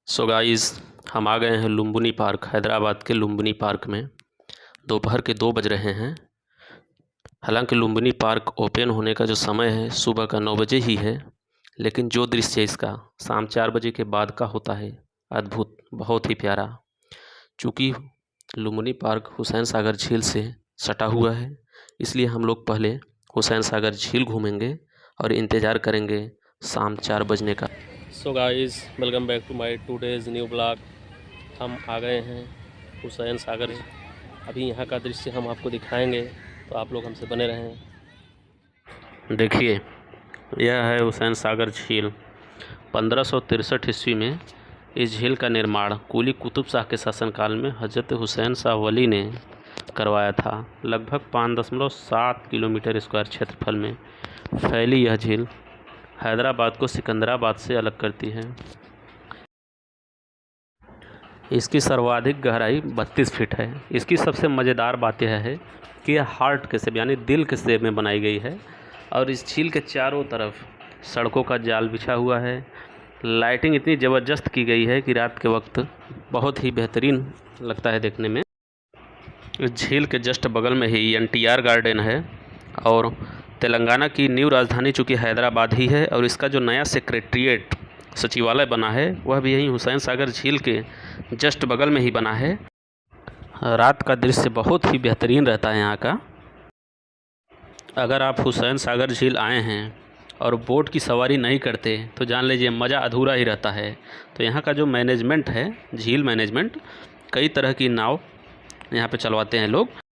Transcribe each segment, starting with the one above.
So guys, हम आ गए हैं लुम्बिनी पार्क, हैदराबाद के लुम्बिनी पार्क में। दोपहर के 2 बज रहे हैं। हालांकि लुम्बिनी पार्क ओपन होने का जो समय है सुबह का 9 बजे ही है, लेकिन जो दृश्य इसका शाम 4 बजे के बाद का होता है अद्भुत, बहुत ही प्यारा। चूँकि लुम्बिनी पार्क हुसैन सागर झील से सटा हुआ है, इसलिए हम लोग पहले हुसैन सागर झील घूमेंगे और इंतज़ार करेंगे शाम 4 बजने का। So guys, welcome back to my today's new blog. हम आ गए हैं हुसैन सागर। अभी यहाँ का दृश्य हम आपको दिखाएंगे, तो आप लोग हमसे बने रहें। देखिए, यह है हुसैन सागर झील। 1563 ईस्वी में इस झील का निर्माण कुली कुतुब शाह के शासनकाल में हज़रत हुसैन शाह वली ने करवाया था। लगभग 5.7 किलोमीटर स्क्वायर क्षेत्रफल में फैली यह झील हैदराबाद को सिकंदराबाद से अलग करती है। इसकी सर्वाधिक गहराई 32 फीट है। इसकी सबसे मज़ेदार बात यह है कि यह हार्ट के शेप यानी दिल के शेप में बनाई गई है और इस झील के चारों तरफ सड़कों का जाल बिछा हुआ है। लाइटिंग इतनी ज़बरदस्त की गई है कि रात के वक्त बहुत ही बेहतरीन लगता है देखने में। इस झील के जस्ट बगल में ही NTR गार्डन है और तेलंगाना की न्यू राजधानी चूँकि हैदराबाद ही है और इसका जो नया सेक्रेटरीट सचिवालय बना है वह भी यहीं हुसैन सागर झील के जस्ट बगल में ही बना है। रात का दृश्य बहुत ही बेहतरीन रहता है यहाँ का। अगर आप हुसैन सागर झील आए हैं और बोट की सवारी नहीं करते तो जान लीजिए मज़ा अधूरा ही रहता है। तो यहाँ का जो मैनेजमेंट है, झील मैनेजमेंट, कई तरह की नाव यहाँ पे चलवाते हैं लोग।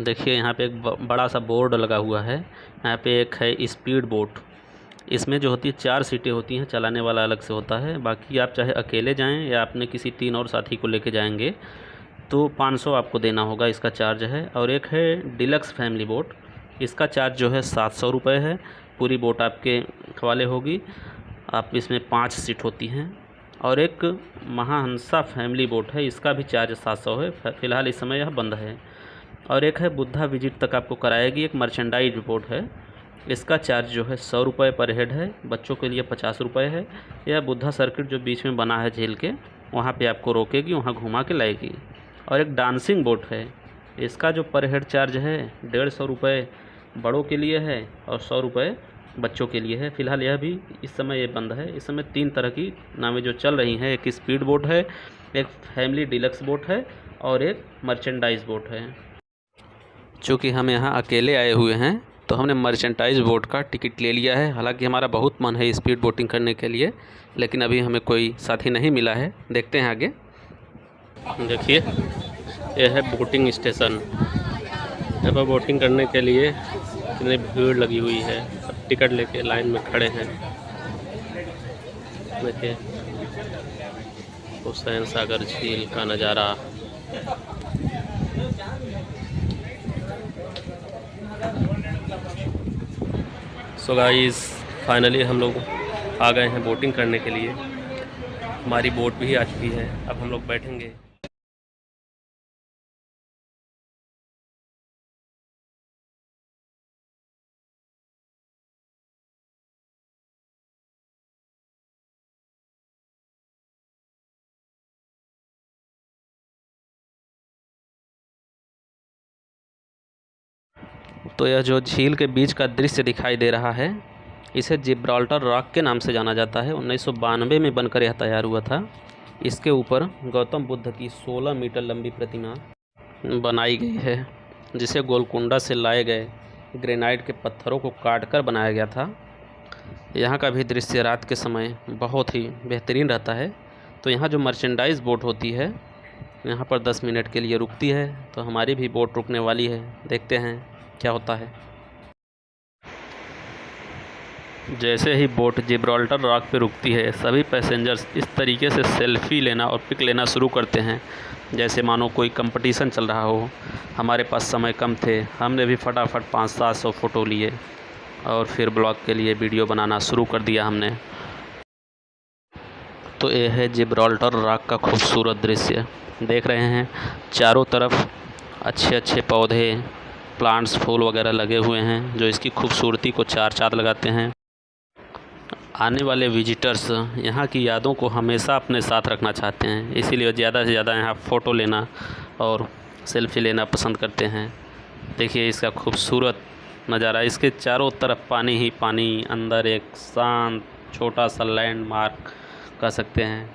देखिए, यहाँ पे एक बड़ा सा बोर्ड लगा हुआ है। यहाँ पे एक है स्पीड बोट। इसमें जो होती है 4 सीटें होती हैं, चलाने वाला अलग से होता है। बाकी आप चाहे अकेले जाएं या अपने किसी 3 और साथी को लेके जाएंगे तो 500 आपको देना होगा, इसका चार्ज है। और एक है डिलक्स फैमिली बोट, इसका चार्ज जो है 700 रुपये है। पूरी बोट आपके हवाले होगी। आप इसमें 5 सीट होती हैं। और एक महाहंसा फैमिली बोट है, इसका भी चार्ज 700 है। फ़िलहाल इस समय यह बंद है। और एक है बुद्धा विजिट तक आपको कराएगी, एक मर्चेंडाइज बोट है। इसका चार्ज जो है 100 रुपये पर हेड है। बच्चों के लिए 50 रुपये है। यह बुद्धा सर्किट जो बीच में बना है झील के, वहाँ पे आपको रोकेगी, वहाँ घुमा के लाएगी। और एक डांसिंग बोट है, इसका जो पर हेड चार्ज है 150 रुपये बड़ों के लिए है और 100 रुपये बच्चों के लिए है। फ़िलहाल यह भी इस समय ये बंद है। इस समय 3 तरह की नावें जो चल रही हैं, एक स्पीड बोट है, एक फैमिली डिलक्स बोट है और एक मर्चेंडाइज बोट है। चूँकि हम यहाँ अकेले आए हुए हैं तो हमने मर्चेंडाइज बोट का टिकट ले लिया है। हालांकि हमारा बहुत मन है स्पीड बोटिंग करने के लिए, लेकिन अभी हमें कोई साथी नहीं मिला है। देखते हैं आगे। देखिए, यह है बोटिंग स्टेशन। यहाँ पर बोटिंग करने के लिए कितनी भीड़ लगी हुई है। सब टिकट लेके लाइन में खड़े हैं। देखिए, हुसैन सागर झील का नज़ारा। सो गाइस, फाइनली हम लोग आ गए हैं बोटिंग करने के लिए। हमारी बोट भी आ चुकी है, अब हम लोग बैठेंगे। तो यह जो झील के बीच का दृश्य दिखाई दे रहा है, इसे जिब्राल्टर रॉक के नाम से जाना जाता है। 1992 में बनकर यह तैयार हुआ था। इसके ऊपर गौतम बुद्ध की 16 मीटर लंबी प्रतिमा बनाई गई है, जिसे गोलकुंडा से लाए गए ग्रेनाइट के पत्थरों को काटकर बनाया गया था। यहाँ का भी दृश्य रात के समय बहुत ही बेहतरीन रहता है। तो यहाँ जो मर्चेंडाइज बोट होती है, यहाँ पर 10 मिनट के लिए रुकती है। तो हमारी भी बोट रुकने वाली है, देखते हैं क्या होता है। जैसे ही बोट जिब्राल्टर रॉक पे रुकती है, सभी पैसेंजर्स इस तरीके से सेल्फ़ी लेना और पिक लेना शुरू करते हैं जैसे मानो कोई कंपटीशन चल रहा हो। हमारे पास समय कम थे, हमने भी फटाफट 500-700 फ़ोटो लिए और फिर ब्लॉग के लिए वीडियो बनाना शुरू कर दिया हमने। तो ये है जिब्राल्टर रॉक का खूबसूरत दृश्य। देख रहे हैं चारों तरफ अच्छे अच्छे पौधे, प्लांट्स, फूल वगैरह लगे हुए हैं जो इसकी खूबसूरती को चार चाँद लगाते हैं। आने वाले विजिटर्स यहाँ की यादों को हमेशा अपने साथ रखना चाहते हैं, इसीलिए ज़्यादा से ज़्यादा यहाँ फ़ोटो लेना और सेल्फ़ी लेना पसंद करते हैं। देखिए इसका खूबसूरत नज़ारा, इसके चारों तरफ पानी ही पानी, अंदर एक शांत छोटा सा लैंडमार्क कह सकते हैं।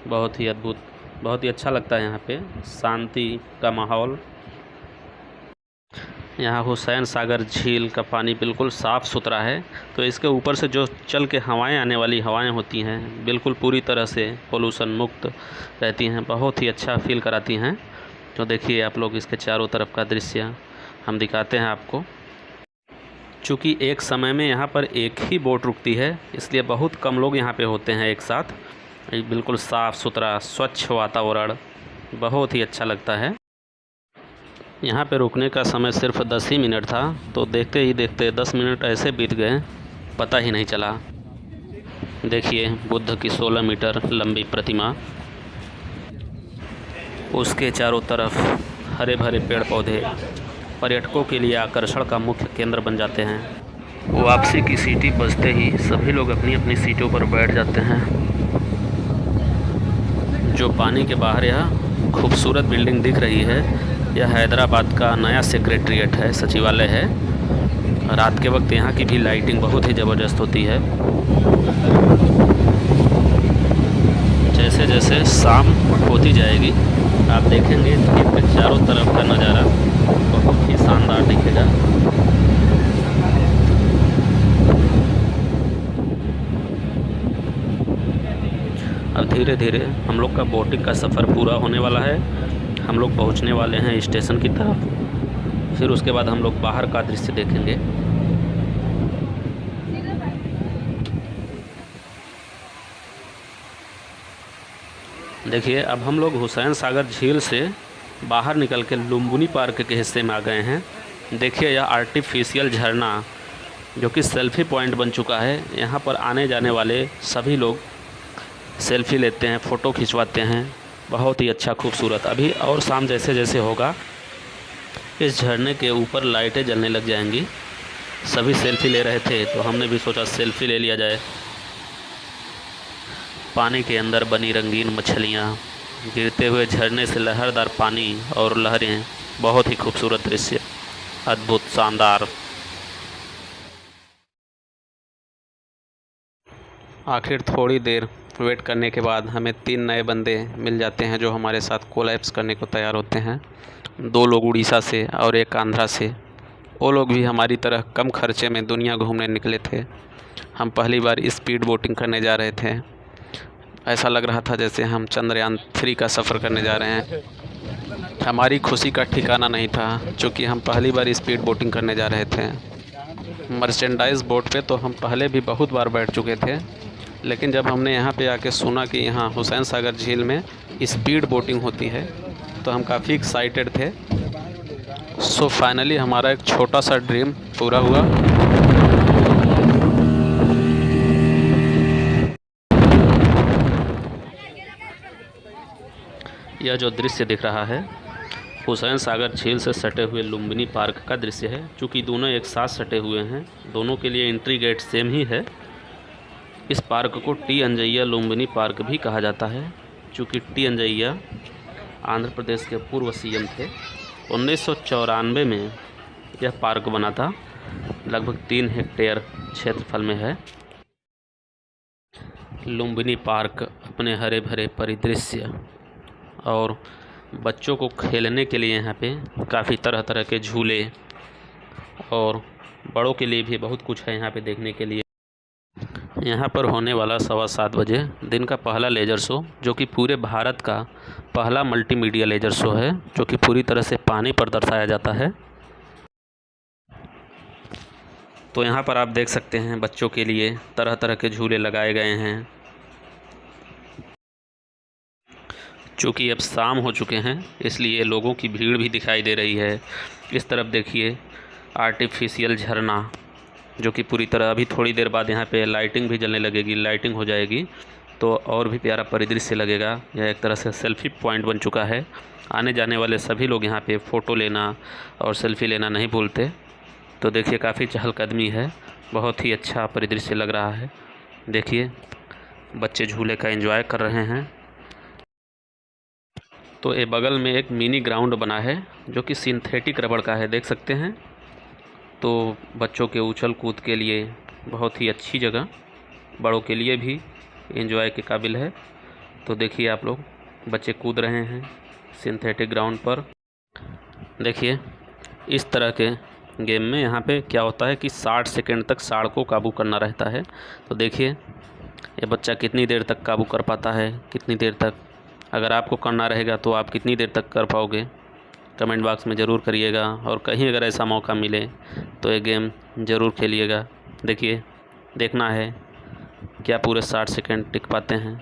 बहुत ही अद्भुत, बहुत ही अच्छा लगता है यहाँ पे, शांति का माहौल। यहाँ हुसैन सागर झील का पानी बिल्कुल साफ़ सुथरा है, तो इसके ऊपर से जो चल के हवाएं आने वाली हवाएं होती हैं बिल्कुल पूरी तरह से पोल्यूशन मुक्त रहती हैं, बहुत ही अच्छा फील कराती हैं। तो देखिए आप लोग इसके चारों तरफ का दृश्य हम दिखाते हैं आपको। चूँकि एक समय में यहाँ पर एक ही बोट रुकती है, इसलिए बहुत कम लोग यहाँ पे होते हैं एक साथ। बिल्कुल साफ़ सुथरा स्वच्छ वातावरण, बहुत ही अच्छा लगता है। यहाँ पे रुकने का समय सिर्फ 10 ही मिनट था, तो देखते ही देखते 10 मिनट ऐसे बीत गए पता ही नहीं चला। देखिए बुद्ध की 16 मीटर लंबी प्रतिमा, उसके चारों तरफ हरे भरे पेड़ पौधे पर्यटकों के लिए आकर्षण का मुख्य केंद्र बन जाते हैं। वापसी की सीटी बजते ही सभी लोग अपनी अपनी सीटों पर बैठ जाते हैं। जो पानी के बाहर यह खूबसूरत बिल्डिंग दिख रही है, यह हैदराबाद का नया सेक्रेटरीट है, सचिवालय है। रात के वक्त यहाँ की भी लाइटिंग बहुत ही ज़बरदस्त होती है। जैसे जैसे शाम होती जाएगी आप देखेंगे कि चारों तरफ का नज़ारा बहुत ही शानदार दिखेगा। अब धीरे धीरे हम लोग का बोटिंग का सफ़र पूरा होने वाला है। हम लोग पहुंचने वाले हैं स्टेशन की तरफ, फिर उसके बाद हम लोग बाहर का दृश्य देखेंगे। देखिए अब हम लोग हुसैन सागर झील से बाहर निकल के लुम्बिनी पार्क के हिस्से में आ गए हैं। देखिए यह आर्टिफिशियल झरना जो कि सेल्फ़ी पॉइंट बन चुका है। यहाँ पर आने जाने वाले सभी लोग सेल्फ़ी लेते हैं, फ़ोटो खिंचवाते हैं, बहुत ही अच्छा खूबसूरत। अभी और शाम जैसे जैसे होगा इस झरने के ऊपर लाइटें जलने लग जाएंगी। सभी सेल्फ़ी ले रहे थे तो हमने भी सोचा सेल्फ़ी ले लिया जाए। पानी के अंदर बनी रंगीन मछलियाँ, गिरते हुए झरने से लहरदार पानी और लहरें, बहुत ही खूबसूरत दृश्य, अद्भुत शानदार। आखिर थोड़ी देर वेट करने के बाद हमें 3 नए बंदे मिल जाते हैं जो हमारे साथ कोलैप्स करने को तैयार होते हैं। 2 लोग उड़ीसा से और 1 आंध्रा से। वो लोग भी हमारी तरह कम खर्चे में दुनिया घूमने निकले थे। हम पहली बार स्पीड बोटिंग करने जा रहे थे। ऐसा लग रहा था जैसे हम चंद्रयान 3 का सफ़र करने जा रहे हैं। हमारी खुशी का ठिकाना नहीं था, क्योंकि हम पहली बार स्पीड बोटिंग करने जा रहे थे। मर्चेंडाइज बोट पे तो हम पहले भी बहुत बार बैठ चुके थे, लेकिन जब हमने यहाँ पे आके सुना कि यहाँ हुसैन सागर झील में स्पीड बोटिंग होती है तो हम काफ़ी एक्साइटेड थे। सो फाइनली हमारा एक छोटा सा ड्रीम पूरा हुआ। यह जो दृश्य दिख रहा है हुसैन सागर झील से सटे हुए लुम्बिनी पार्क का दृश्य है। चूँकि दोनों एक साथ सटे हुए हैं, दोनों के लिए एंट्री गेट सेम ही है। इस पार्क को टी अंजैया लुम्बिनी पार्क भी कहा जाता है, चूँकि टी अंजैया आंध्र प्रदेश के पूर्व सीएम थे। 1994 में यह पार्क बना था, लगभग 3 हेक्टेयर क्षेत्रफल में है। लुम्बिनी पार्क अपने हरे भरे परिदृश्य और बच्चों को खेलने के लिए यहाँ पे काफ़ी तरह तरह के झूले और बड़ों के लिए भी बहुत कुछ है यहाँ पे देखने के लिए। यहाँ पर होने वाला 7:15 बजे दिन का पहला लेज़र शो, जो कि पूरे भारत का पहला मल्टीमीडिया लेज़र शो है, जो कि पूरी तरह से पानी पर दर्शाया जाता है। तो यहाँ पर आप देख सकते हैं बच्चों के लिए तरह तरह के झूले लगाए गए हैं। चूँकि अब शाम हो चुके हैं इसलिए लोगों की भीड़ भी दिखाई दे रही है। इस तरफ देखिए आर्टिफिशियल झरना, जो कि पूरी तरह अभी थोड़ी देर बाद यहाँ पे लाइटिंग भी जलने लगेगी, लाइटिंग हो जाएगी तो और भी प्यारा परिदृश्य लगेगा। यह एक तरह से सेल्फ़ी पॉइंट बन चुका है। आने जाने वाले सभी लोग यहाँ पे फ़ोटो लेना और सेल्फ़ी लेना नहीं भूलते। तो देखिए काफ़ी चहलकदमी है, बहुत ही अच्छा परिदृश्य लग रहा है। देखिए बच्चे झूले का एंजॉय कर रहे हैं। तो ये बगल में एक मिनी ग्राउंड बना है जो कि सिंथेटिक रबड़ का है, देख सकते हैं। तो बच्चों के उछल कूद के लिए बहुत ही अच्छी जगह, बड़ों के लिए भी एंजॉय के काबिल है। तो देखिए आप लोग, बच्चे कूद रहे हैं सिंथेटिक ग्राउंड पर। देखिए इस तरह के गेम में यहाँ पे क्या होता है कि 60 सेकंड तक साड़ को काबू करना रहता है। तो देखिए ये बच्चा कितनी देर तक काबू कर पाता है, कितनी देर तक। अगर आपको करना रहेगा तो आप कितनी देर तक कर पाओगे, कमेंट बॉक्स में ज़रूर करिएगा। और कहीं अगर ऐसा मौका मिले तो ये गेम ज़रूर खेलिएगा। देखिए देखना है क्या पूरे 60 सेकंड टिक पाते हैं।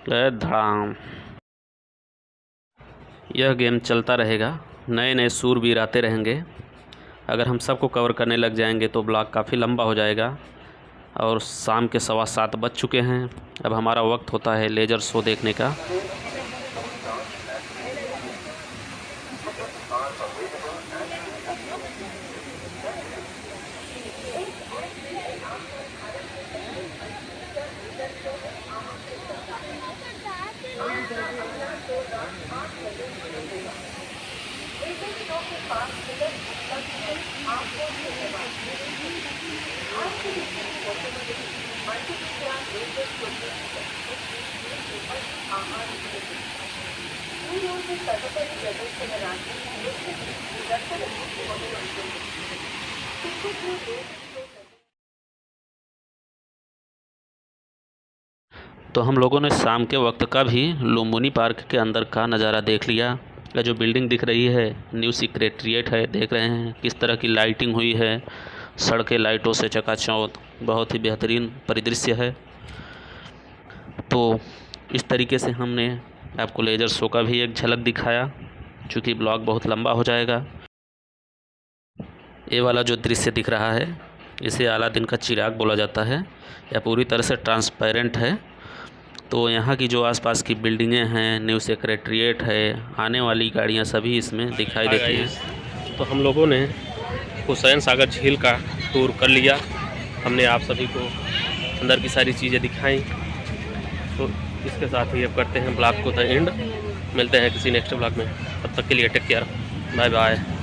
धड़ाम, यह गेम चलता रहेगा, नए नए शूरवीर आते रहेंगे। अगर हम सबको कवर करने लग जाएंगे तो ब्लॉग काफ़ी लंबा हो जाएगा। और शाम के 7:15 बज चुके हैं। अब हमारा वक्त होता है लेज़र शो देखने का। तो हम लोगों ने शाम के वक्त का भी लुम्बिनी पार्क के अंदर का नज़ारा देख लिया। यह जो बिल्डिंग दिख रही है न्यू सेक्रेटरीट है, देख रहे हैं किस तरह की लाइटिंग हुई है, सड़कें लाइटों से चकाचौंध, बहुत ही बेहतरीन परिदृश्य है। तो इस तरीके से हमने आपको लेज़र शो का भी एक झलक दिखाया, चूँकि ब्लॉग बहुत लंबा हो जाएगा। ये वाला जो दृश्य दिख रहा है इसे अलादीन का चिराग बोला जाता है। यह पूरी तरह से ट्रांसपेरेंट है। तो यहाँ की जो आसपास की बिल्डिंगें हैं, न्यू सेक्रेटरीट है, आने वाली गाड़ियाँ सभी इसमें दिखाई देती हैं। तो हम लोगों ने हुसैन सागर झील का टूर कर लिया। हमने आप सभी को अंदर की सारी चीज़ें दिखाई। तो इसके साथ ही अब करते हैं ब्लॉग को द एंड। मिलते हैं किसी नेक्स्ट ब्लॉग में, तब तक के लिए टेक केयर, बाय बाय।